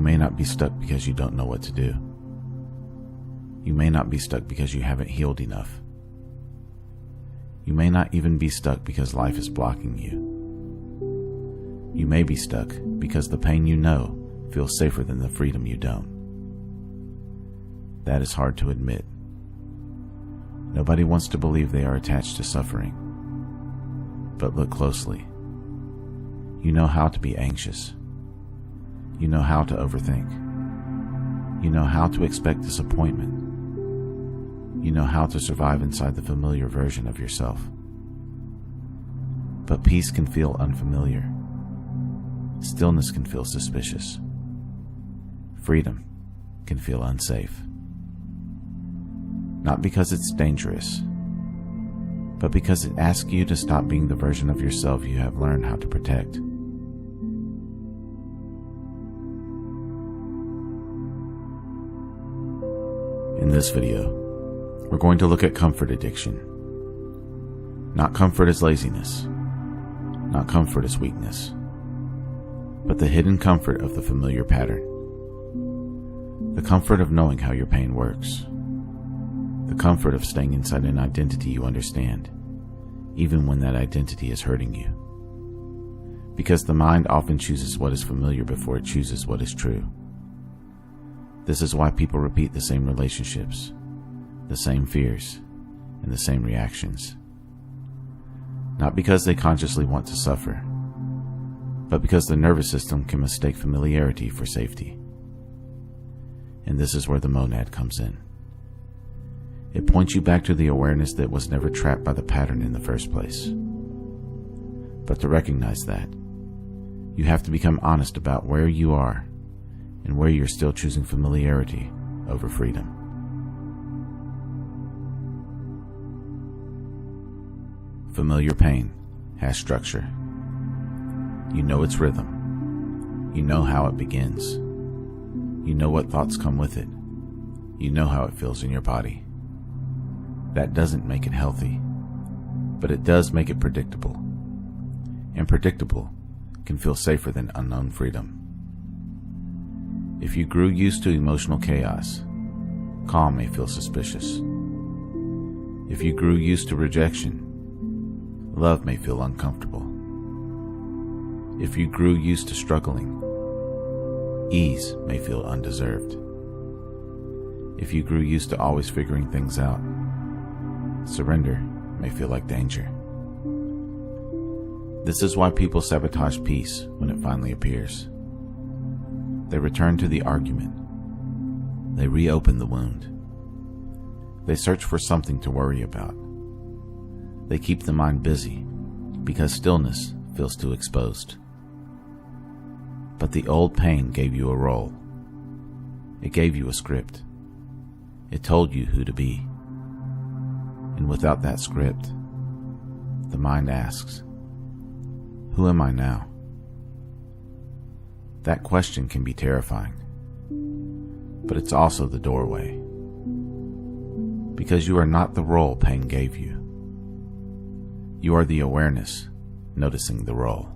may not be stuck because you don't know what to do. You may not be stuck because you haven't healed enough. You may not even be stuck because life is blocking you. You may be stuck because the pain you know feels safer than the freedom you don't. That is hard to admit. Nobody wants to believe they are attached to suffering. But look closely. You know how to be anxious. You know how to overthink. You know how to expect disappointment. You know how to survive inside the familiar version of yourself. But peace can feel unfamiliar. Stillness can feel suspicious. Freedom can feel unsafe. Not because it's dangerous, but because it asks you to stop being the version of yourself you have learned how to protect. In this video, we're going to look at comfort addiction. Not comfort as laziness, not comfort as weakness, but the hidden comfort of the familiar pattern. The comfort of knowing how your pain works. The comfort of staying inside an identity you understand, even when that identity is hurting you. Because the mind often chooses what is familiar before it chooses what is true. This is why people repeat the same relationships, the same fears, and the same reactions. Not because they consciously want to suffer, but because the nervous system can mistake familiarity for safety. And this is where the monad comes in. It points you back to the awareness that was never trapped by the pattern in the first place. But to recognize that, you have to become honest about where you are and where you're still choosing familiarity over freedom. Familiar pain has structure. You know its rhythm. You know how it begins. You know what thoughts come with it. You know how it feels in your body. That doesn't make it healthy, but it does make it predictable. And predictable can feel safer than unknown freedom. If you grew used to emotional chaos, calm may feel suspicious. If you grew used to rejection, love may feel uncomfortable. If you grew used to struggling, ease may feel undeserved. If you grew used to always figuring things out, surrender may feel like danger. This is why people sabotage peace when it finally appears. They return to the argument. They reopen the wound. They search for something to worry about. They keep the mind busy because stillness feels too exposed. But the old pain gave you a role. It gave you a script. It told you who to be. And without that script, the mind asks, who am I now? That question can be terrifying, but it's also the doorway. Because you are not the role pain gave you. You are the awareness noticing the role.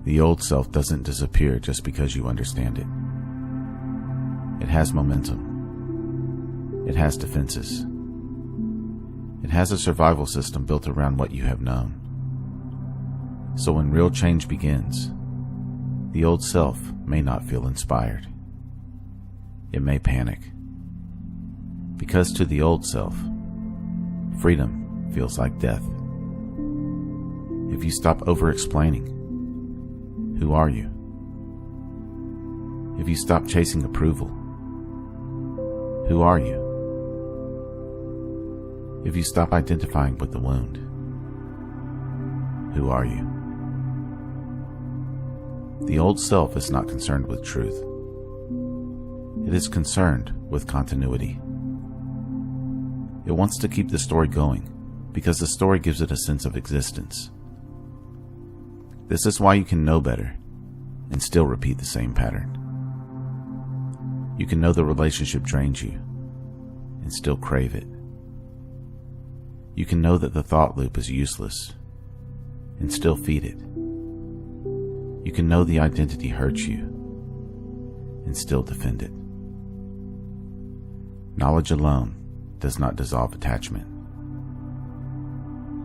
The old self doesn't disappear just because you understand it. It has momentum. It has defenses. It has a survival system built around what you have known. So when real change begins, the old self may not feel inspired. It may panic. Because to the old self, freedom feels like death. If you stop over-explaining, who are you? If you stop chasing approval, who are you? If you stop identifying with the wound, who are you? The old self is not concerned with truth. It is concerned with continuity. It wants to keep the story going because the story gives it a sense of existence. This is why you can know better and still repeat the same pattern. You can know the relationship drains you and still crave it. You can know that the thought loop is useless and still feed it. You can know the identity hurts you and still defend it. Knowledge alone does not dissolve attachment.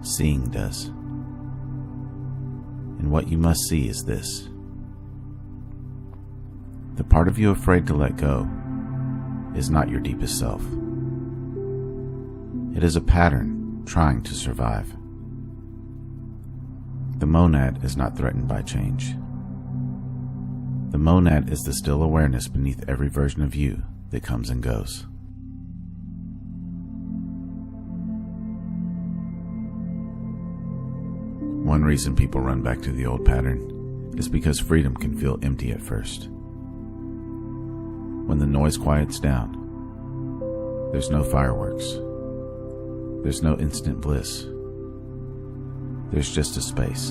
Seeing does. And what you must see is this. The part of you afraid to let go is not your deepest self. It is a pattern trying to survive. The monad is not threatened by change. The monad is the still awareness beneath every version of you that comes and goes. One reason people run back to the old pattern is because freedom can feel empty at first. When the noise quiets down, there's no fireworks. There's no instant bliss. There's just a space.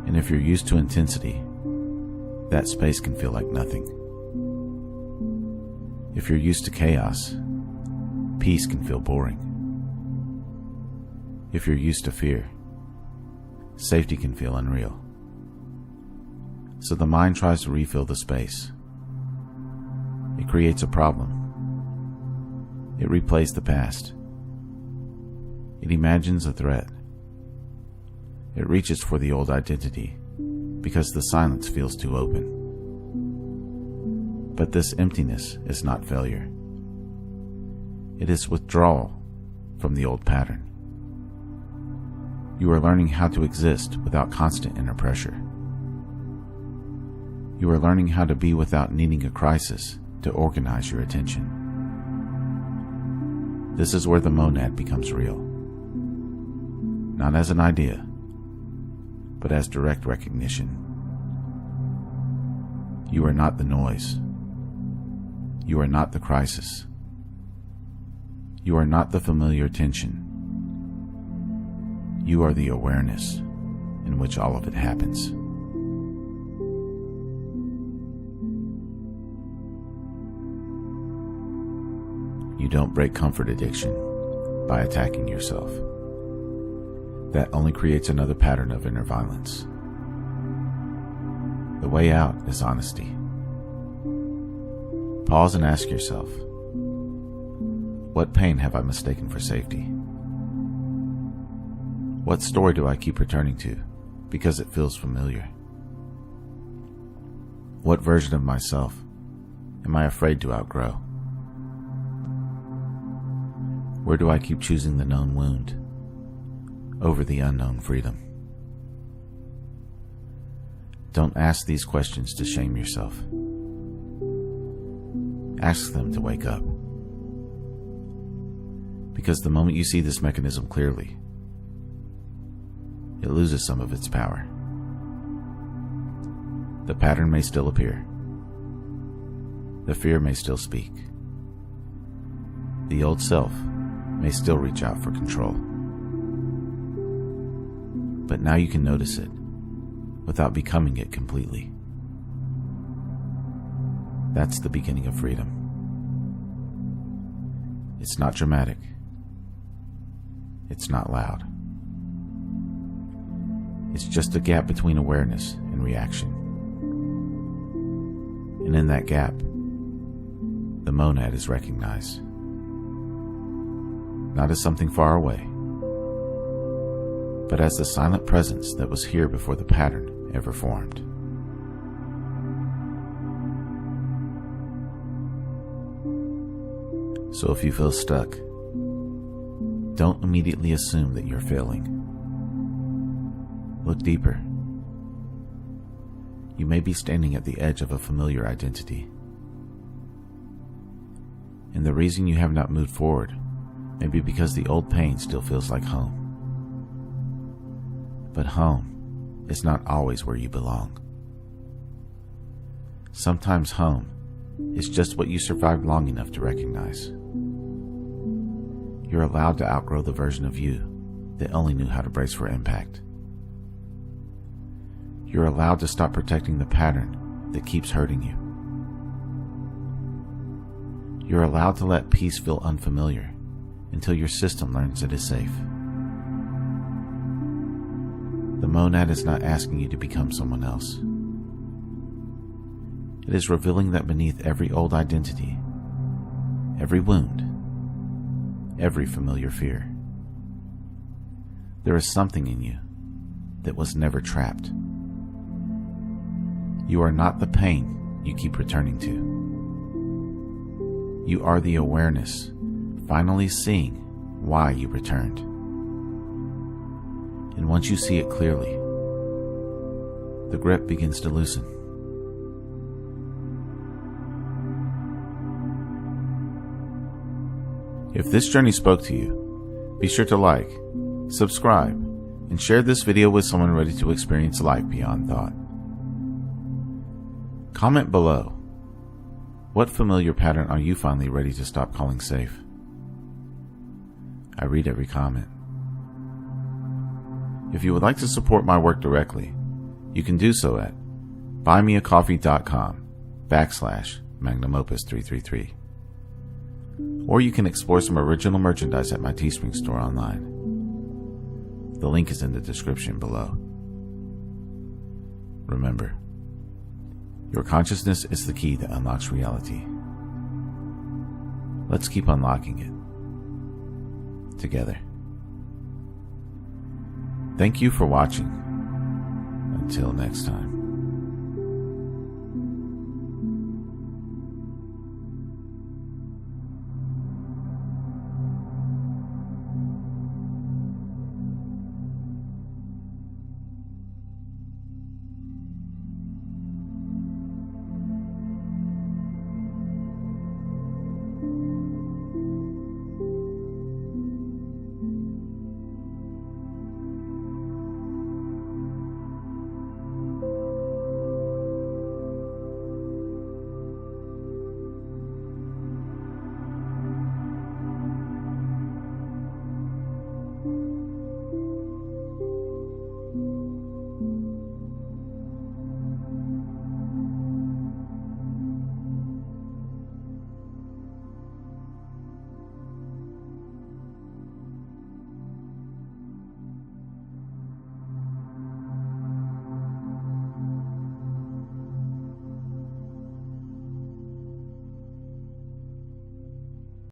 And if you're used to intensity, that space can feel like nothing. If you're used to chaos, peace can feel boring. If you're used to fear, safety can feel unreal. So the mind tries to refill the space. It creates a problem. It replays the past. It imagines a threat. It reaches for the old identity because the silence feels too open. But this emptiness is not failure. It is withdrawal from the old pattern. You are learning how to exist without constant inner pressure. You are learning how to be without needing a crisis to organize your attention. This is where the monad becomes real. Not as an idea, but as direct recognition. You are not the noise. You are not the crisis. You are not the familiar tension. You are the awareness in which all of it happens. You don't break comfort addiction by attacking yourself. That only creates another pattern of inner violence. The way out is honesty. Pause and ask yourself, what pain have I mistaken for safety? What story do I keep returning to because it feels familiar? What version of myself am I afraid to outgrow? Where do I keep choosing the known wound over the unknown freedom? Don't ask these questions to shame yourself. Ask them to wake up. Because the moment you see this mechanism clearly, it loses some of its power. The pattern may still appear. The fear may still speak. The old self may still reach out for control. But now you can notice it without becoming it completely. That's the beginning of freedom. It's not dramatic. It's not loud. It's just a gap between awareness and reaction. And in that gap, the monad is recognized. Not as something far away, but as the silent presence that was here before the pattern ever formed. So if you feel stuck, don't immediately assume that you're failing. Look deeper. You may be standing at the edge of a familiar identity. And the reason you have not moved forward may be because the old pain still feels like home. But home is not always where you belong. Sometimes home is just what you survived long enough to recognize. You're allowed to outgrow the version of you that only knew how to brace for impact. You're allowed to stop protecting the pattern that keeps hurting you. You're allowed to let peace feel unfamiliar until your system learns it is safe. The monad is not asking you to become someone else. It is revealing that beneath every old identity, every wound, every familiar fear, there is something in you that was never trapped. You are not the pain you keep returning to. You are the awareness finally seeing why you returned. And once you see it clearly, the grip begins to loosen. If this journey spoke to you, be sure to like, subscribe, and share this video with someone ready to experience life beyond thought. Comment below. What familiar pattern are you finally ready to stop calling safe? I read every comment. If you would like to support my work directly, you can do so at buymeacoffee.com/magnumopus333. Or you can explore some original merchandise at my Teespring store online. The link is in the description below. Remember, your consciousness is the key that unlocks reality. Let's keep unlocking it together. Thank you for watching. Until next time.